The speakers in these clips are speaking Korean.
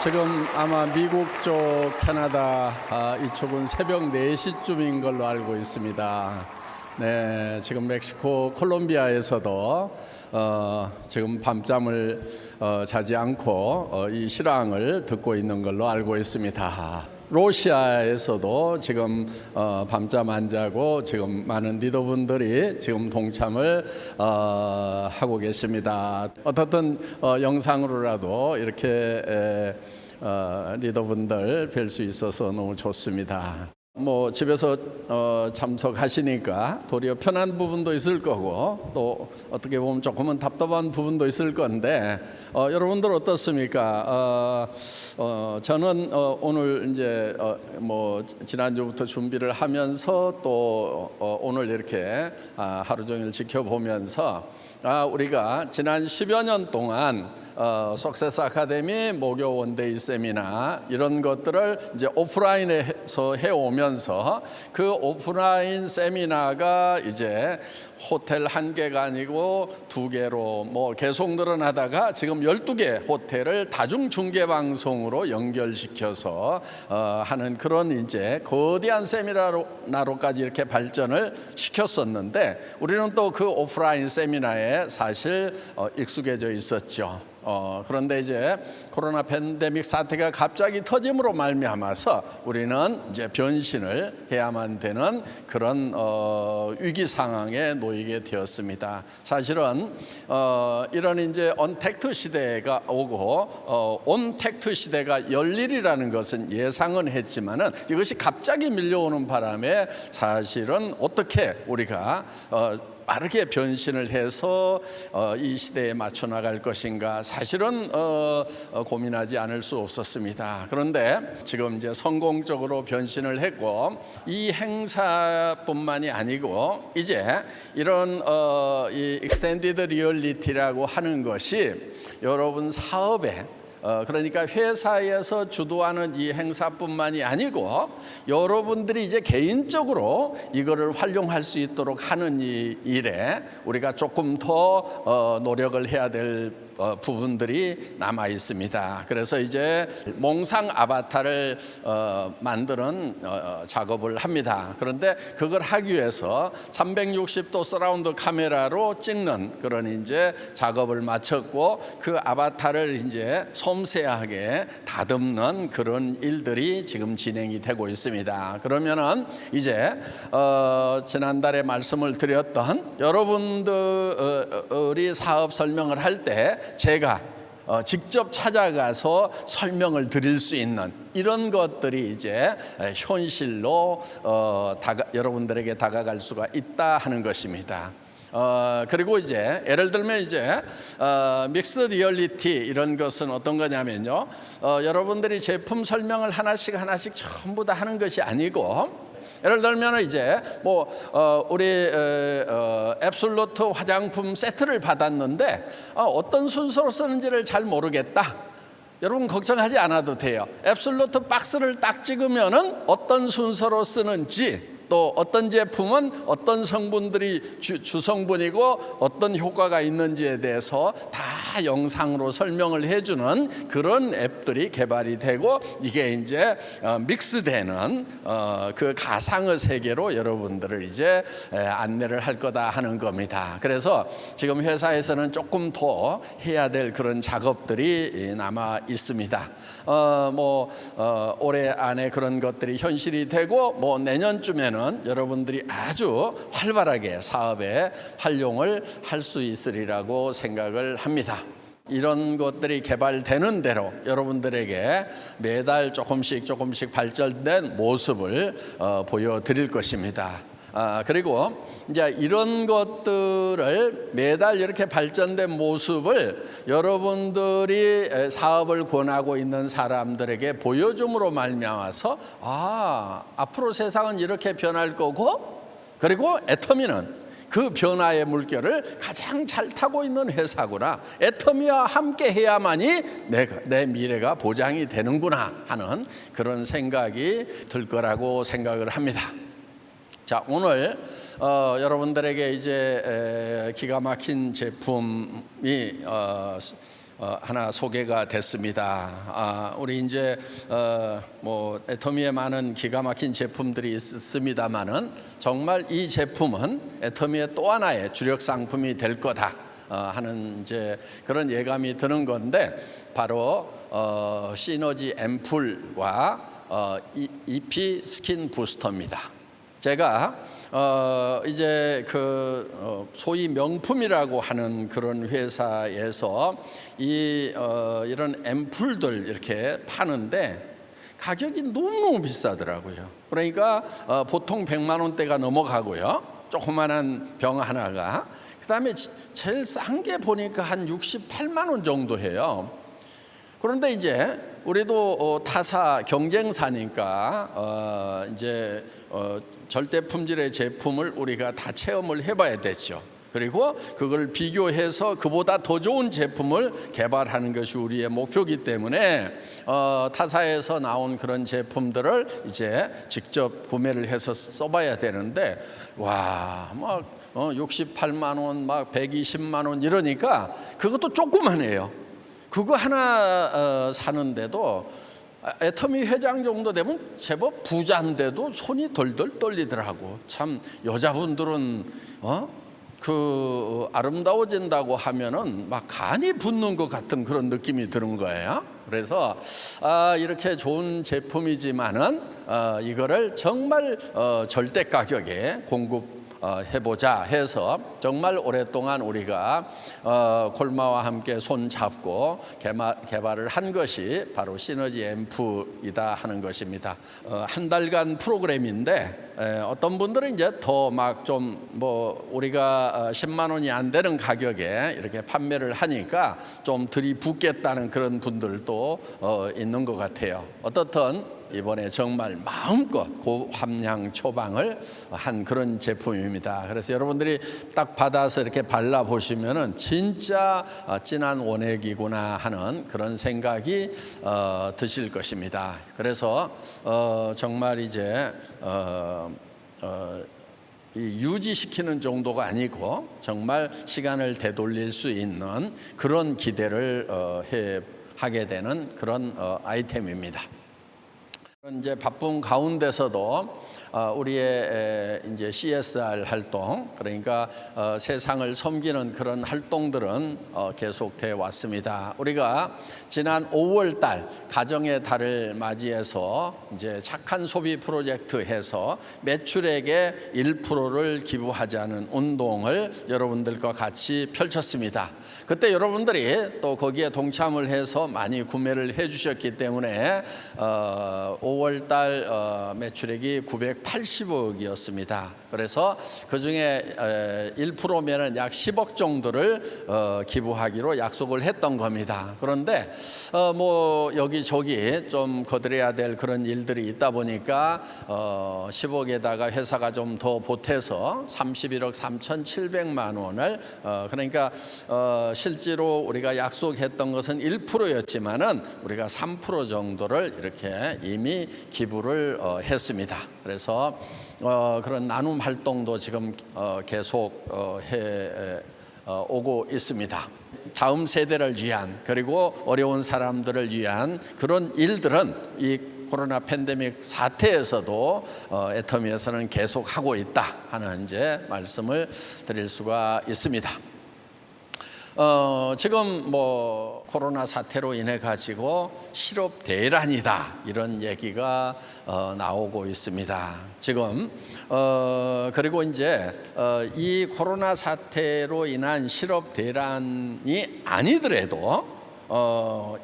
지금 아마 미국 쪽 캐나다 이쪽은 새벽 4시쯤인 걸로 알고 있습니다. 네, 지금 멕시코 콜롬비아에서도 지금 밤잠을 자지 않고 이 실황을 듣고 있는 걸로 알고 있습니다. 러시아에서도 지금 밤잠 안 자고 지금 많은 리더분들이 지금 동참을 하고 계십니다. 어떻든 영상으로라도 이렇게 리더분들 뵐 수 있어서 너무 좋습니다. 뭐 집에서 참석하시니까 도리어 편한 부분도 있을 거고 또 어떻게 보면 조금은 답답한 부분도 있을 건데 여러분들 어떻습니까? 저는 오늘 이제 뭐 지난주부터 준비를 하면서 또 오늘 이렇게 하루 종일 지켜보면서 우리가 지난 10여 년 동안 석세스 아카데미 목요 원데이 세미나 이런 것들을 이제 오프라인에서 해오면서 그 오프라인 세미나가 이제 호텔 1개가 아니고 2개로 뭐 계속 늘어나다가 지금 12개 호텔을 다중 중계 방송으로 연결시켜서 하는 그런 이제 거대한 세미나로까지 이렇게 발전을 시켰었는데 우리는 또 그 오프라인 세미나에 사실 익숙해져 있었죠. 그런데 이제 코로나 팬데믹 사태가 갑자기 터짐으로 말미암아서 우리는 이제 변신을 해야만 되는 그런 위기 상황에 놓이게 되었습니다. 사실은 이런 이제 언택트 시대가 오고 온택트 시대가 열리리라는 것은 예상은 했지만은 이것이 갑자기 밀려오는 바람에 사실은 어떻게 우리가 빠르게 변신을 해서 이 시대에 맞춰 나갈 것인가 사실은 고민하지 않을 수 없었습니다. 그런데 지금 이제 성공적으로 변신을 했고 이 행사뿐만이 아니고 이제 이런 이 익스텐디드 리얼리티라고 하는 것이 여러분 사업에 그러니까 회사에서 주도하는 이 행사뿐만이 아니고 여러분들이 이제 개인적으로 이거를 활용할 수 있도록 하는 이 일에 우리가 조금 더 노력을 해야 될 부분들이 남아 있습니다. 그래서 이제 몽상 아바타를 만드는 작업을 합니다. 그런데 그걸 하기 위해서 360도 서라운드 카메라로 찍는 그런 이제 작업을 마쳤고 그 아바타를 이제 섬세하게 다듬는 그런 일들이 지금 진행이 되고 있습니다. 그러면은 이제 지난달에 말씀을 드렸던 여러분들이 사업 설명을 할 때 제가 직접 찾아가서 설명을 드릴 수 있는 이런 것들이 이제 현실로 여러분들에게 다가갈 수가 있다 하는 것입니다. 그리고 이제 예를 들면 이제 믹스드 리얼리티 이런 것은 어떤 거냐면요, 여러분들이 제품 설명을 하나씩 전부 다 하는 것이 아니고 예를 들면 이제 뭐 우리 앱솔루트 화장품 세트를 받았는데 어떤 순서로 쓰는지를 잘 모르겠다. 여러분 걱정하지 않아도 돼요. 앱솔루트 박스를 딱 찍으면은 어떤 순서로 쓰는지 또 어떤 제품은 어떤 성분들이 주성분이고 어떤 효과가 있는지에 대해서 다 영상으로 설명을 해주는 그런 앱들이 개발이 되고 이게 이제 믹스되는 그 가상의 세계로 여러분들을 이제 안내를 할 거다 하는 겁니다. 그래서 지금 회사에서는 조금 더 해야 될 그런 작업들이 남아 있습니다. 올해 안에 그런 것들이 현실이 되고 뭐 내년쯤에는 여러분들이 아주 활발하게 사업에 활용을 할 수 있으리라고 생각을 합니다. 이런 것들이 개발되는 대로 여러분들에게 매달 조금씩 발전된 모습을 보여드릴 것입니다. 그리고 이제 이런 것들을 매달 이렇게 발전된 모습을 여러분들이 사업을 권하고 있는 사람들에게 보여줌으로 말미암아서 앞으로 세상은 이렇게 변할 거고 그리고 애터미는 그 변화의 물결을 가장 잘 타고 있는 회사구나. 애터미와 함께 해야만이 내 미래가 보장이 되는구나 하는 그런 생각이 들 거라고 생각을 합니다. 자, 오늘 여러분들에게 이제 기가 막힌 제품이 하나 소개가 됐습니다. 우리 이제 뭐 애터미에 많은 기가 막힌 제품들이 있습니다만은 정말 이 제품은 애터미의 또 하나의 주력 상품이 될 거다 하는 이제 그런 예감이 드는 건데, 바로 시너지 앰플과 EP 스킨 부스터입니다. 제가 이제 소위 명품이라고 하는 그런 회사에서 이런 앰플들 이렇게 파는데 가격이 너무 비싸더라고요. 그러니까 보통 100만 원대가 넘어가고요. 조그만한 병 하나가. 그다음에 제일 싼 게 보니까 한 68만 원 정도 해요. 그런데 이제 우리도 타사 경쟁사니까 이제 절대 품질의 제품을 우리가 다 체험을 해봐야 되죠. 그리고 그걸 비교해서 그보다 더 좋은 제품을 개발하는 것이 우리의 목표이기 때문에 타사에서 나온 그런 제품들을 이제 직접 구매를 해서 써봐야 되는데, 와, 막 68만 원, 막 120만 원 이러니까 그것도 조그만해요. 그거 하나 사는데도 애터미 회장 정도 되면 제법 부자인데도 손이 덜덜 떨리더라고. 참 여자분들은 아름다워진다고 하면은 막 간이 붓는 것 같은 그런 느낌이 드는 거예요. 그래서 이렇게 좋은 제품이지만은 이거를 정말 절대 가격에 해보자 해서 정말 오랫동안 우리가 콜마와 함께 손 잡고 개발을 한 것이 바로 시너지 앰프이다 하는 것입니다. 한 달간 프로그램인데 어떤 분들은 이제 더 막 좀 뭐 우리가 10만 원이 안 되는 가격에 이렇게 판매를 하니까 좀 들이붓겠다는 그런 분들도 있는 것 같아요. 어떻든 이번에 정말 마음껏 고함량 처방을 한 그런 제품입니다. 그래서 여러분들이 딱 받아서 이렇게 발라보시면은 진짜 진한 원액이구나 하는 그런 생각이 드실 것입니다. 그래서 정말 이제 유지시키는 정도가 아니고 정말 시간을 되돌릴 수 있는 그런 기대를 하게 되는 그런 아이템입니다. 이제 바쁜 가운데서도 우리의 이제 CSR 활동, 그러니까 세상을 섬기는 그런 활동들은 계속돼 왔습니다. 우리가 지난 5월 달 가정의 달을 맞이해서 이제 착한 소비 프로젝트 해서 매출액의 1%를 기부하자는 운동을 여러분들과 같이 펼쳤습니다. 그때 여러분들이 또 거기에 동참을 해서 많이 구매를 해 주셨기 때문에 5월 달 매출액이 980억이었습니다. 그래서 그중에 1%면은 약 10억 정도를 기부하기로 약속을 했던 겁니다. 그런데 뭐 여기저기 좀 거들여야 될 그런 일들이 있다 보니까 10억에다가 회사가 좀 더 보태서 31억 3,700만 원을 그러니까 실제로 우리가 약속했던 것은 1%였지만은 우리가 3% 정도를 이렇게 이미 기부를 했습니다. 그래서 그런 나눔 활동도 지금 계속 해 오고 있습니다. 다음 세대를 위한, 그리고 어려운 사람들을 위한 그런 일들은 이 코로나 팬데믹 사태에서도 애터미에서는 계속 하고 있다 하는 이제 말씀을 드릴 수가 있습니다. 지금 뭐 코로나 사태로 인해 가지고 실업 대란이다 이런 얘기가 나오고 있습니다. 지금 그리고 이제 이 코로나 사태로 인한 실업 대란이 아니더라도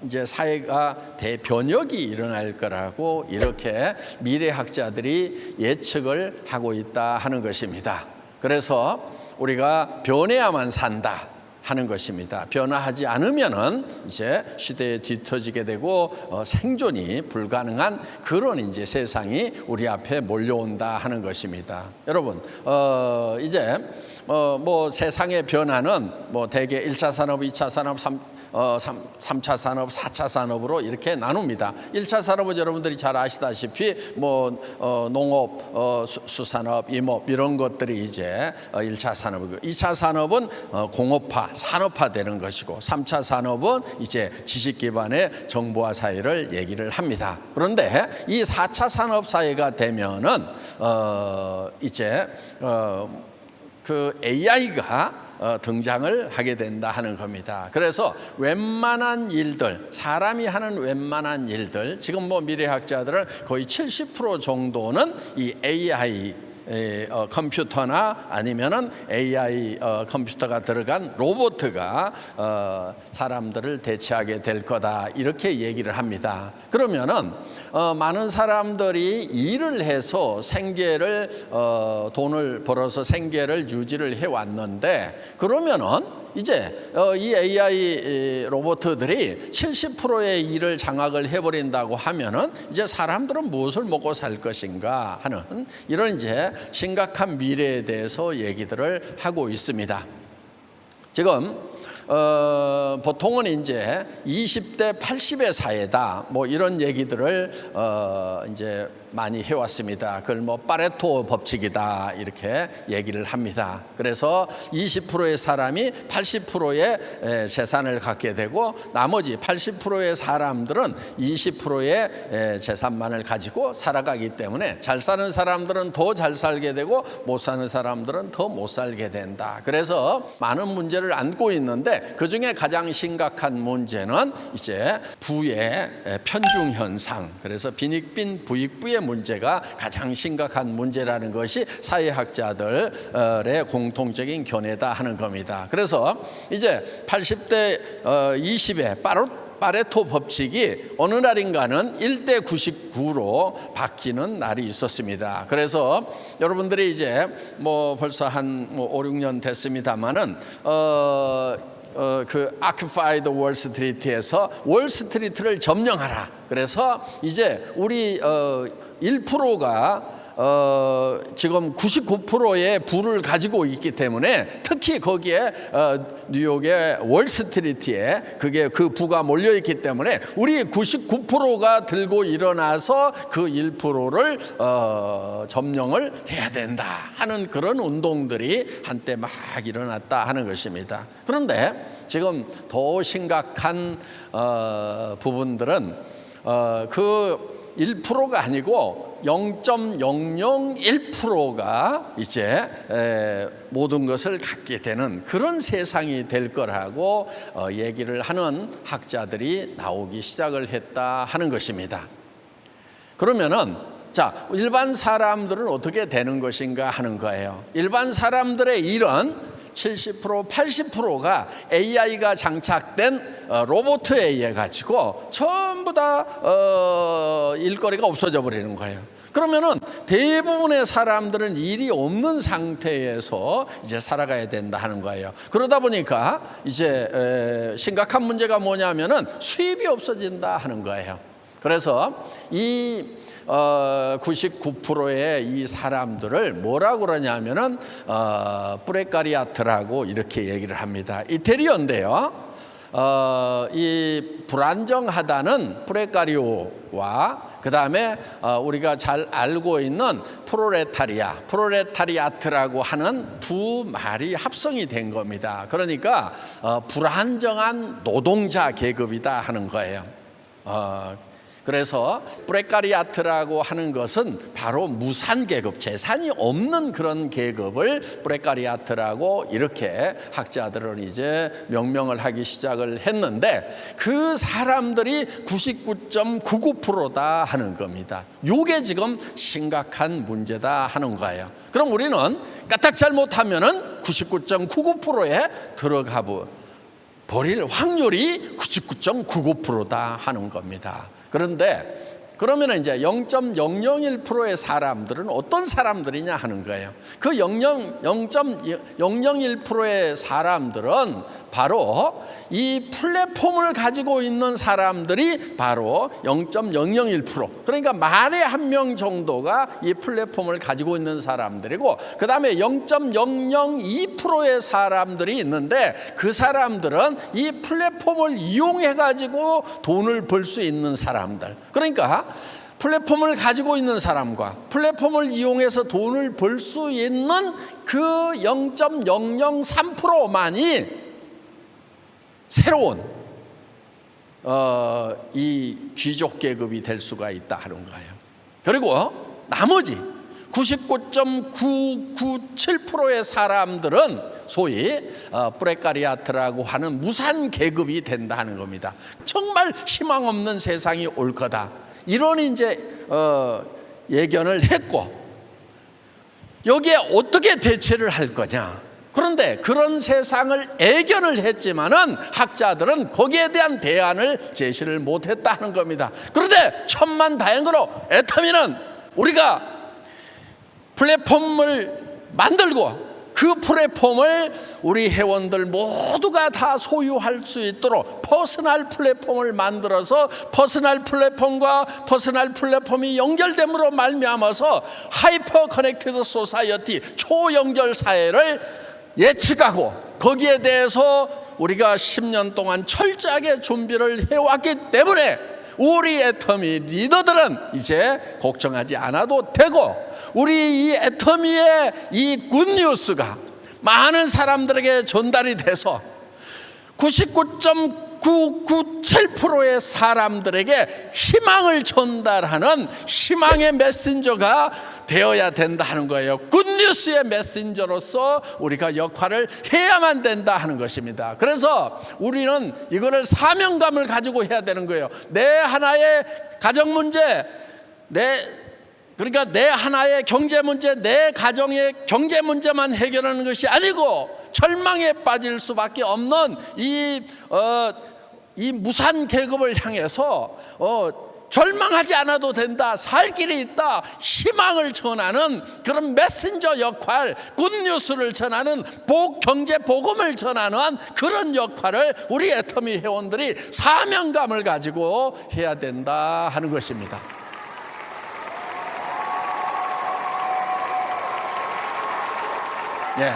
이제 사회가 대변혁이 일어날 거라고 이렇게 미래학자들이 예측을 하고 있다 하는 것입니다. 그래서 우리가 변해야만 산다 하는 것입니다. 변화하지 않으면은 이제 시대에 뒤처지게 되고 생존이 불가능한 그런 이제 세상이 우리 앞에 몰려온다 하는 것입니다. 여러분, 이제 뭐 세상의 변화는 뭐 대개 1차 산업, 2차 산업, 3차 산업, 4차 산업으로 이렇게 나눕니다. 1차 산업은 여러분들이 잘 아시다시피 농업, 수산업, 임업 이런 것들이 이제 1차 산업이고, 2차 산업은 공업화, 산업화되는 것이고, 3차 산업은 이제 지식 기반의 정보화 사회를 얘기를 합니다. 그런데 이 4차 산업 사회가 되면은 이제 그 AI가 등장을 하게 된다 하는 겁니다. 그래서 웬만한 일들, 사람이 하는 웬만한 일들, 지금 미래학자들은 거의 70% 정도는 이 AI 컴퓨터나 아니면은 AI 컴퓨터가 들어간 로봇가 사람들을 대체하게 될 거다, 이렇게 얘기를 합니다. 그러면은 많은 사람들이 일을 해서 생계를 돈을 벌어서 생계를 유지를 해 왔는데, 그러면은 이제 이 AI 로봇들이 70%의 일을 장악을 해버린다고 하면은 이제 사람들은 무엇을 먹고 살 것인가 하는 이런 이제 심각한 미래에 대해서 얘기들을 하고 있습니다. 지금 보통은 이제 20대 80의 사회다, 이런 얘기들을 이제 많이 해왔습니다. 그걸 파레토 법칙이다, 이렇게 얘기를 합니다. 그래서 20%의 사람이 80%의 재산을 갖게 되고, 나머지 80%의 사람들은 20%의 재산만을 가지고 살아가기 때문에 잘 사는 사람들은 더 잘 살게 되고 못 사는 사람들은 더 못 살게 된다. 그래서 많은 문제를 안고 있는데, 그중에 가장 심각한 문제는 이제 부의 편중 현상, 그래서 빈익빈 부익부의 문제가 가장 심각한 문제라는 것이 사회학자들의 공통적인 견해다 하는 겁니다. 그래서 이제 80대 20의 파레토 법칙이 어느 날인가는 1대 99로 바뀌는 날이 있었습니다. 그래서 여러분들이 이제 벌써 한 5, 6년 됐습니다만은 그 Occupied Wall Street에서 월스트리트를 점령하라. 그래서 이제 우리 1%가 지금 99%의 부를 가지고 있기 때문에, 특히 거기에 뉴욕의 월스트리트에 그 부가 몰려 있기 때문에 우리 99%가 들고 일어나서 그 1%를 점령을 해야 된다 하는 그런 운동들이 한때 막 일어났다 하는 것입니다. 그런데 지금 더 심각한 부분들은 그 1%가 아니고 0.001%가 이제 모든 것을 갖게 되는 그런 세상이 될 거라고 얘기를 하는 학자들이 나오기 시작을 했다 하는 것입니다. 그러면은 자, 일반 사람들은 어떻게 되는 것인가 하는 거예요. 일반 사람들의 일은 70%, 80%가 AI가 장착된 로봇에 의해 가지고 전부 다 일거리가 없어져 버리는 거예요. 그러면은 대부분의 사람들은 일이 없는 상태에서 이제 살아가야 된다 하는 거예요. 그러다 보니까 이제 심각한 문제가 뭐냐면은 수입이 없어진다 하는 거예요. 그래서 이 99%의 이 사람들을 뭐라고 그러냐면은 프레카리아트라고 이렇게 얘기를 합니다. 이태리어인데요. 이 불안정하다는 프레카리오와 그 다음에 우리가 잘 알고 있는 프로레타리아트라고 하는 두 말이 합성이 된 겁니다. 그러니까 불안정한 노동자 계급이다 하는 거예요. 그래서 프레카리아트라고 하는 것은 바로 무산 계급, 재산이 없는 그런 계급을 프레카리아트라고 이렇게 학자들은 이제 명명을 하기 시작을 했는데, 그 사람들이 99.99%다 하는 겁니다. 이게 지금 심각한 문제다 하는 거예요. 그럼 우리는 까딱 잘못하면은 99.99%에 들어가 버릴 확률이 99.99%다 하는 겁니다. 그런데 그러면 이제 0.001%의 사람들은 어떤 사람들이냐 하는 거예요. 그 0.001%의 사람들은 바로 이 플랫폼을 가지고 있는 사람들이 바로 0.001%, 그러니까 만에 한 명 정도가 이 플랫폼을 가지고 있는 사람들이고, 그 다음에 0.002%의 사람들이 있는데, 그 사람들은 이 플랫폼을 이용해 가지고 돈을 벌 수 있는 사람들. 그러니까 플랫폼을 가지고 있는 사람과 플랫폼을 이용해서 돈을 벌 수 있는 그 0.003%만이 새로운 이 귀족 계급이 될 수가 있다 하는 거예요. 그리고 나머지 99.997%의 사람들은 소위 프레카리아트라고 하는 무산 계급이 된다 하는 겁니다. 정말 희망 없는 세상이 올 거다, 이런 이제 예견을 했고, 여기에 어떻게 대처를 할 거냐. 그런데 그런 세상을 예견을 했지만은 학자들은 거기에 대한 대안을 제시를 못했다는 겁니다. 그런데 천만다행으로 애터미는 우리가 플랫폼을 만들고 그 플랫폼을 우리 회원들 모두가 다 소유할 수 있도록 퍼스널 플랫폼을 만들어서 퍼스널 플랫폼과 퍼스널 플랫폼이 연결됨으로 말미암아서 하이퍼 커넥티드 소사이어티, 초연결 사회를 예측하고 거기에 대해서 우리가 10년 동안 철저하게 준비를 해왔기 때문에 우리 애터미 리더들은 이제 걱정하지 않아도 되고, 우리 이 애터미의 이 굿뉴스가 많은 사람들에게 전달이 돼서 99.997%의 사람들에게 희망을 전달하는 희망의 메신저가 되어야 된다 하는 거예요. 굿뉴스의 메신저로서 우리가 역할을 해야만 된다 하는 것입니다. 그래서 우리는 이거를 사명감을 가지고 해야 되는 거예요. 내 하나의 가정 문제, 그러니까 내 하나의 경제 문제, 내 가정의 경제 문제만 해결하는 것이 아니고 절망에 빠질 수밖에 없는 이 무산 계급을 향해서 절망하지 않아도 된다, 살 길이 있다, 희망을 전하는 그런 메신저 역할, 굿뉴스를 전하는 경제 복음을 전하는 그런 역할을 우리 애터미 회원들이 사명감을 가지고 해야 된다 하는 것입니다. 예.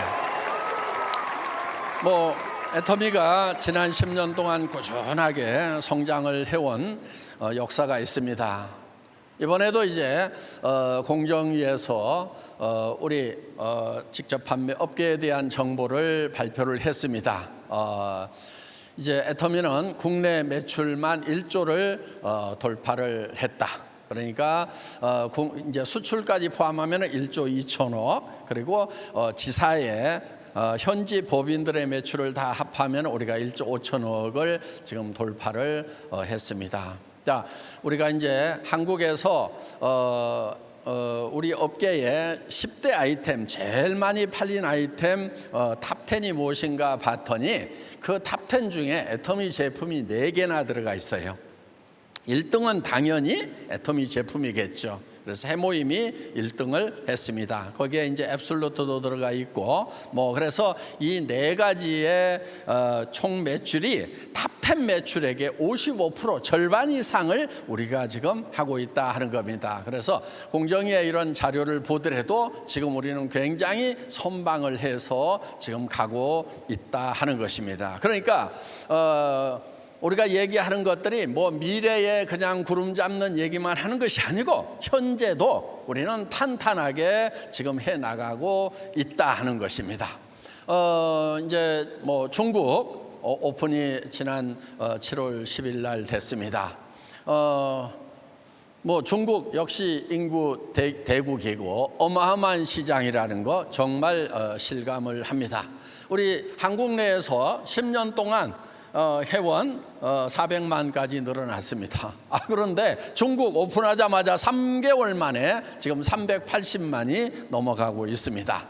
애터미가 지난 10년 동안 꾸준하게 성장을 해온 역사가 있습니다. 이번에도 이제 공정위에서 우리 직접 판매 업계에 대한 정보를 발표를 했습니다. 이제 애터미는 국내 매출만 1조를 돌파를 했다. 그러니까 이제 수출까지 포함하면 1조 2천억, 그리고 지사의 현지 법인들의 매출을 다 합하면 우리가 1조 5천억을 지금 돌파를 했습니다. 자, 우리가 이제 한국에서 우리 업계의 10대 아이템, 제일 많이 팔린 아이템 탑10이 무엇인가 봤더니 그 탑10 중에 애터미 제품이 4개나 들어가 있어요. 1등은 당연히 애터미 제품이겠죠. 그래서 해모임이 1등을 했습니다. 거기에 이제 앱솔루트도 들어가 있고, 그래서 이 4가지의 총 매출이 탑10 매출액의 55%, 절반 이상을 우리가 지금 하고 있다 하는 겁니다. 그래서 공정위의 이런 자료를 보더라도 지금 우리는 굉장히 선방을 해서 지금 가고 있다 하는 것입니다. 그러니까 우리가 얘기하는 것들이 미래에 그냥 구름 잡는 얘기만 하는 것이 아니고 현재도 우리는 탄탄하게 지금 해 나가고 있다 하는 것입니다. 이제 중국 오픈이 지난 7월 10일 날 됐습니다. 중국 역시 인구 대국이고 어마어마한 시장이라는 거 정말 실감을 합니다. 우리 한국 내에서 10년 동안 회원 400만까지 늘어났습니다. 그런데 중국 오픈하자마자 3개월 만에 지금 380만이 넘어가고 있습니다.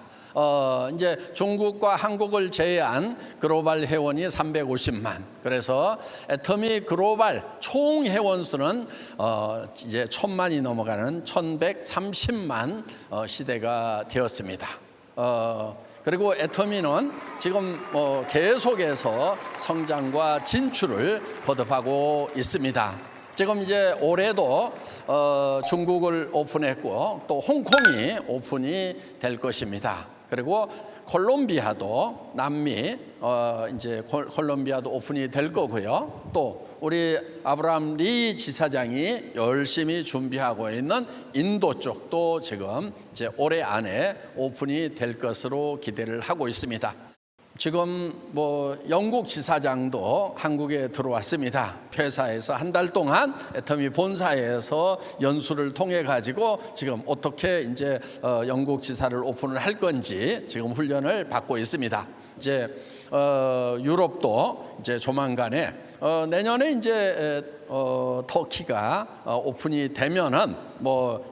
이제 중국과 한국을 제외한 글로벌 회원이 350만. 그래서 애터미 글로벌 총 회원 수는 이제 1000만이 넘어가는 1130만 시대가 되었습니다. 그리고 애터미는 지금 계속해서 성장과 진출을 거듭하고 있습니다. 지금 이제 올해도 중국을 오픈했고 또 홍콩이 오픈이 될 것입니다. 그리고 콜롬비아도 남미 이제 콜롬비아도 오픈이 될 거고요. 또 우리 아브라함 리 지사장이 열심히 준비하고 있는 인도 쪽도 지금 이제 올해 안에 오픈이 될 것으로 기대를 하고 있습니다. 지금 영국 지사장도 한국에 들어왔습니다. 회사에서 한 달 동안 애터미 본사에서 연수를 통해 가지고 지금 어떻게 이제 영국 지사를 오픈을 할 건지 지금 훈련을 받고 있습니다. 이제 유럽도 이제 조만간에 내년에 이제 터키가 오픈이 되면은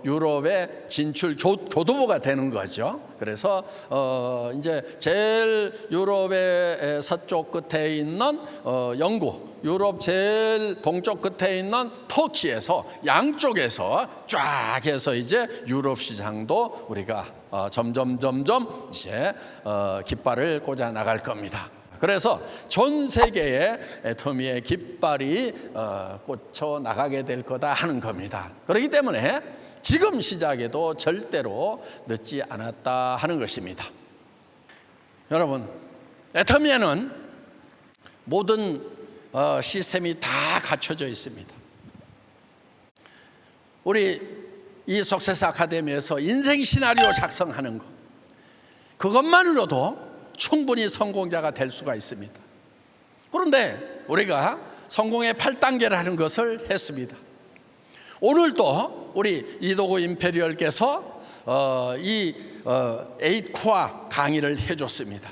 유럽의 진출 교두보가 되는 거죠. 그래서 이제 제일 유럽의 서쪽 끝에 있는 영국, 유럽 제일 동쪽 끝에 있는 터키에서 양쪽에서 쫙 해서 이제 유럽 시장도 우리가 점점 이제 깃발을 꽂아 나갈 겁니다. 그래서 전 세계에 애터미의 깃발이 꽂혀 나가게 될 거다 하는 겁니다. 그렇기 때문에 지금 시작에도 절대로 늦지 않았다 하는 것입니다. 여러분, 애터미에는 모든 시스템이 다 갖춰져 있습니다. 우리 이 석세스 아카데미에서 인생 시나리오 작성하는 것, 그것만으로도 충분히 성공자가 될 수가 있습니다. 그런데 우리가 성공의 8단계를 하는 것을 했습니다. 오늘도 우리 이도구 임페리얼께서 이 8코어 강의를 해줬습니다.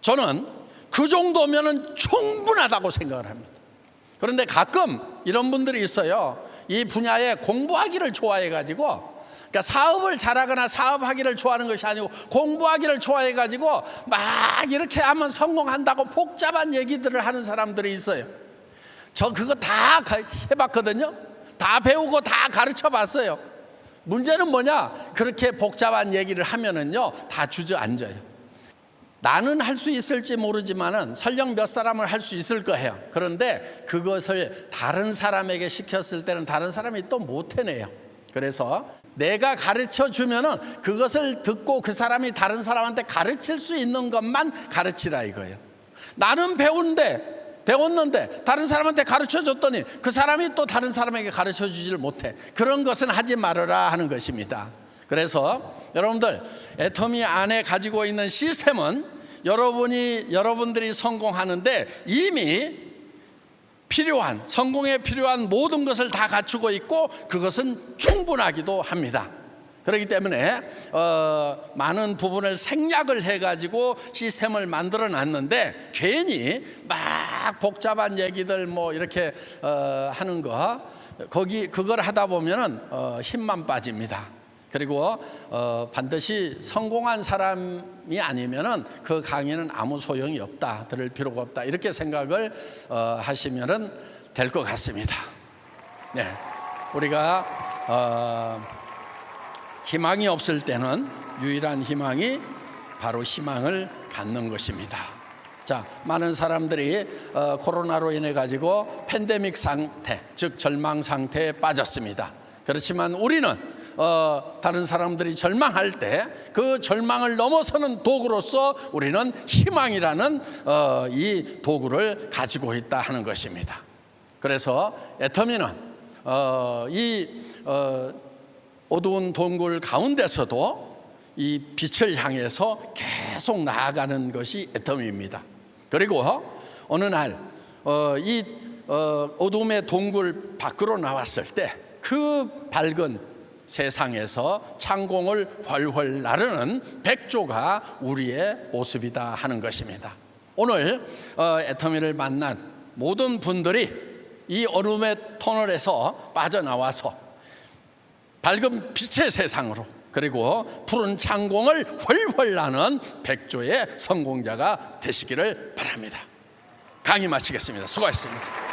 저는 그 정도면 충분하다고 생각을 합니다. 그런데 가끔 이런 분들이 있어요. 이 분야에 공부하기를 좋아해가지고, 그러니까 사업을 잘하거나 사업하기를 좋아하는 것이 아니고 공부하기를 좋아해가지고 막 이렇게 하면 성공한다고 복잡한 얘기들을 하는 사람들이 있어요. 저 그거 다 해봤거든요. 다 배우고 다 가르쳐 봤어요. 문제는 뭐냐? 그렇게 복잡한 얘기를 하면은요, 다 주저앉아요. 나는 할 수 있을지 모르지만은 설령 몇 사람을 할 수 있을 거예요. 그런데 그것을 다른 사람에게 시켰을 때는 다른 사람이 또 못 해내요. 그래서 내가 가르쳐 주면은 그것을 듣고 그 사람이 다른 사람한테 가르칠 수 있는 것만 가르치라 이거예요. 나는 배웠는데 다른 사람한테 가르쳐 줬더니 그 사람이 또 다른 사람에게 가르쳐 주지를 못해. 그런 것은 하지 말아라 하는 것입니다. 그래서 여러분들, 애터미 안에 가지고 있는 시스템은 여러분들이 성공하는데 이미 성공에 필요한 모든 것을 다 갖추고 있고 그것은 충분하기도 합니다. 그렇기 때문에 많은 부분을 생략을 해가지고 시스템을 만들어 놨는데 괜히 막 복잡한 얘기들 이렇게 하는 그걸 하다 보면은 힘만 빠집니다. 그리고 반드시 성공한 사람이 아니면은 그 강의는 아무 소용이 없다, 들을 필요가 없다, 이렇게 생각을 하시면은 될 것 같습니다. 네, 우리가 희망이 없을 때는 유일한 희망이 바로 희망을 갖는 것입니다. 자, 많은 사람들이 코로나로 인해 가지고 팬데믹 상태, 즉 절망 상태에 빠졌습니다. 그렇지만 우리는 다른 사람들이 절망할 때 그 절망을 넘어서는 도구로서 우리는 희망이라는 이 도구를 가지고 있다 하는 것입니다. 그래서 애터미는 이 어두운 동굴 가운데서도 이 빛을 향해서 계속 나아가는 것이 애터미입니다. 그리고 어느 날 이 어둠의 동굴 밖으로 나왔을 때 그 밝은 세상에서 창공을 훨훨 나르는 백조가 우리의 모습이다 하는 것입니다. 오늘 애터미를 만난 모든 분들이 이 어둠의 터널에서 빠져나와서 밝은 빛의 세상으로, 그리고 푸른 창공을 훨훨 나는 백조의 성공자가 되시기를 바랍니다. 강의 마치겠습니다. 수고하셨습니다.